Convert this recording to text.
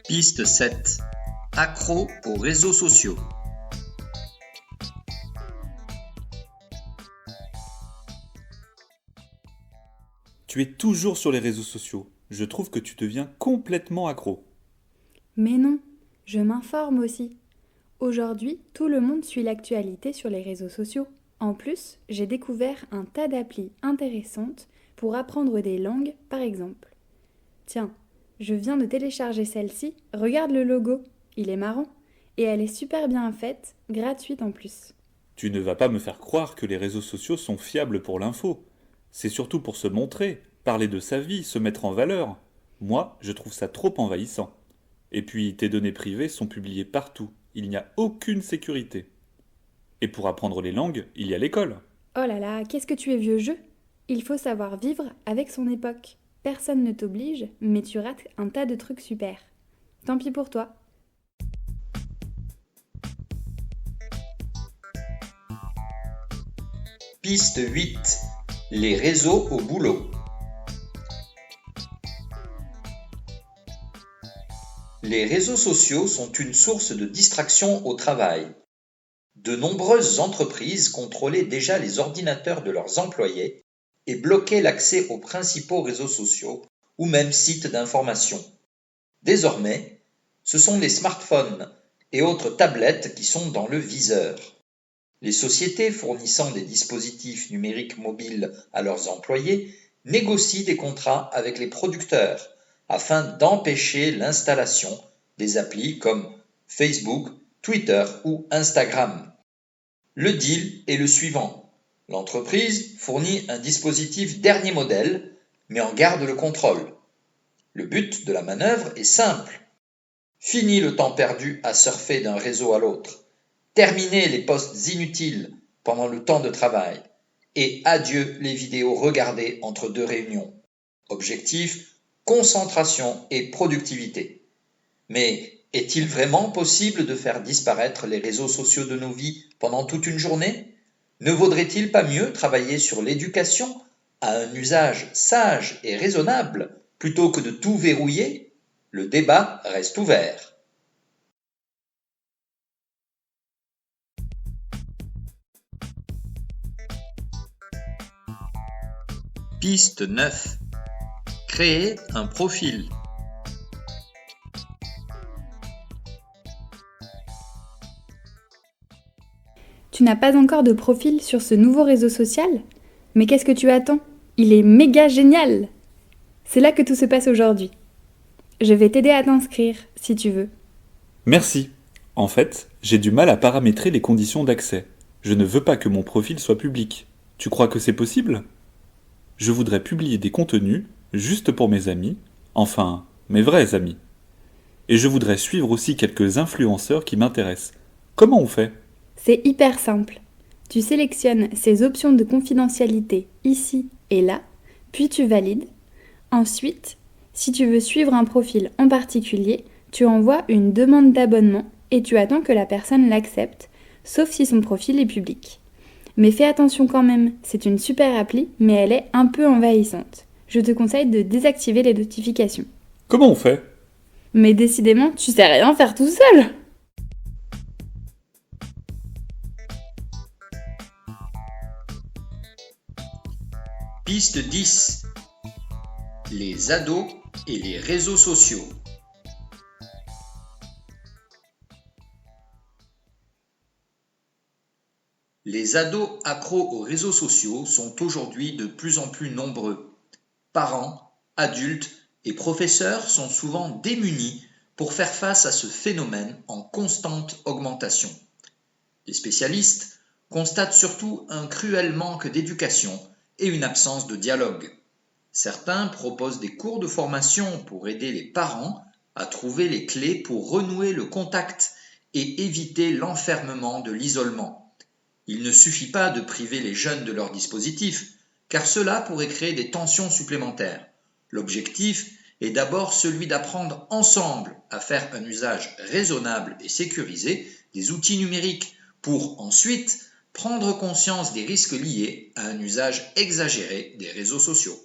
Piste 7. Accro aux réseaux sociaux. Tu es toujours sur les réseaux sociaux. Je trouve que tu deviens complètement accro. Mais non, je m'informe aussi. Aujourd'hui, tout le monde suit l'actualité sur les réseaux sociaux. En plus, j'ai découvert un tas d'applis intéressantes pour apprendre des langues, par exemple. Tiens, je viens de télécharger celle-ci, regarde le logo, il est marrant. Et elle est super bien faite, gratuite en plus. Tu ne vas pas me faire croire que les réseaux sociaux sont fiables pour l'info. C'est surtout pour se montrer, parler de sa vie, se mettre en valeur. Moi, je trouve ça trop envahissant. Et puis, tes données privées sont publiées partout. Il n'y a aucune sécurité. Et pour apprendre les langues, il y a l'école. Oh là là, qu'est-ce que tu es vieux jeu? Il faut savoir vivre avec son époque. Personne ne t'oblige, mais tu rates un tas de trucs super. Tant pis pour toi. Piste 8. Les réseaux au boulot. Les réseaux sociaux sont une source de distraction au travail. De nombreuses entreprises contrôlaient déjà les ordinateurs de leurs employés et bloquaient l'accès aux principaux réseaux sociaux ou même sites d'information. Désormais, ce sont les smartphones et autres tablettes qui sont dans le viseur. Les sociétés fournissant des dispositifs numériques mobiles à leurs employés négocient des contrats avec les producteurs afin d'empêcher l'installation des applis comme Facebook, Twitter ou Instagram. Le deal est le suivant. L'entreprise fournit un dispositif dernier modèle, mais en garde le contrôle. Le but de la manœuvre est simple. Fini le temps perdu à surfer d'un réseau à l'autre. Terminez les posts inutiles pendant le temps de travail. Et adieu les vidéos regardées entre deux réunions. Objectif, concentration et productivité. Mais est-il vraiment possible de faire disparaître les réseaux sociaux de nos vies pendant toute une journée? Ne vaudrait-il pas mieux travailler sur l'éducation à un usage sage et raisonnable plutôt que de tout verrouiller? Le débat reste ouvert. Piste 9. Créer un profil. Tu n'as pas encore de profil sur ce nouveau réseau social? Mais qu'est-ce que tu attends? Il est méga génial! C'est là que tout se passe aujourd'hui. Je vais t'aider à t'inscrire, si tu veux. Merci. En fait, j'ai du mal à paramétrer les conditions d'accès. Je ne veux pas que mon profil soit public. Tu crois que c'est possible? Je voudrais publier des contenus juste pour mes amis, enfin, mes vrais amis. Et je voudrais suivre aussi quelques influenceurs qui m'intéressent. Comment on fait? C'est hyper simple. Tu sélectionnes ces options de confidentialité ici et là, puis tu valides. Ensuite, si tu veux suivre un profil en particulier, tu envoies une demande d'abonnement et tu attends que la personne l'accepte, sauf si son profil est public. Mais fais attention quand même, c'est une super appli, mais elle est un peu envahissante. Je te conseille de désactiver les notifications. Comment on fait? Mais décidément, tu sais rien faire tout seul! Piste 10. Les ados et les réseaux sociaux. Les ados accros aux réseaux sociaux sont aujourd'hui de plus en plus nombreux. Parents, adultes et professeurs sont souvent démunis pour faire face à ce phénomène en constante augmentation. Les spécialistes constatent surtout un cruel manque d'éducation et une absence de dialogue. Certains proposent des cours de formation pour aider les parents à trouver les clés pour renouer le contact et éviter l'enfermement de l'isolement. Il ne suffit pas de priver les jeunes de leur dispositif, car cela pourrait créer des tensions supplémentaires. L'objectif est d'abord celui d'apprendre ensemble à faire un usage raisonnable et sécurisé des outils numériques pour ensuite prendre conscience des risques liés à un usage exagéré des réseaux sociaux.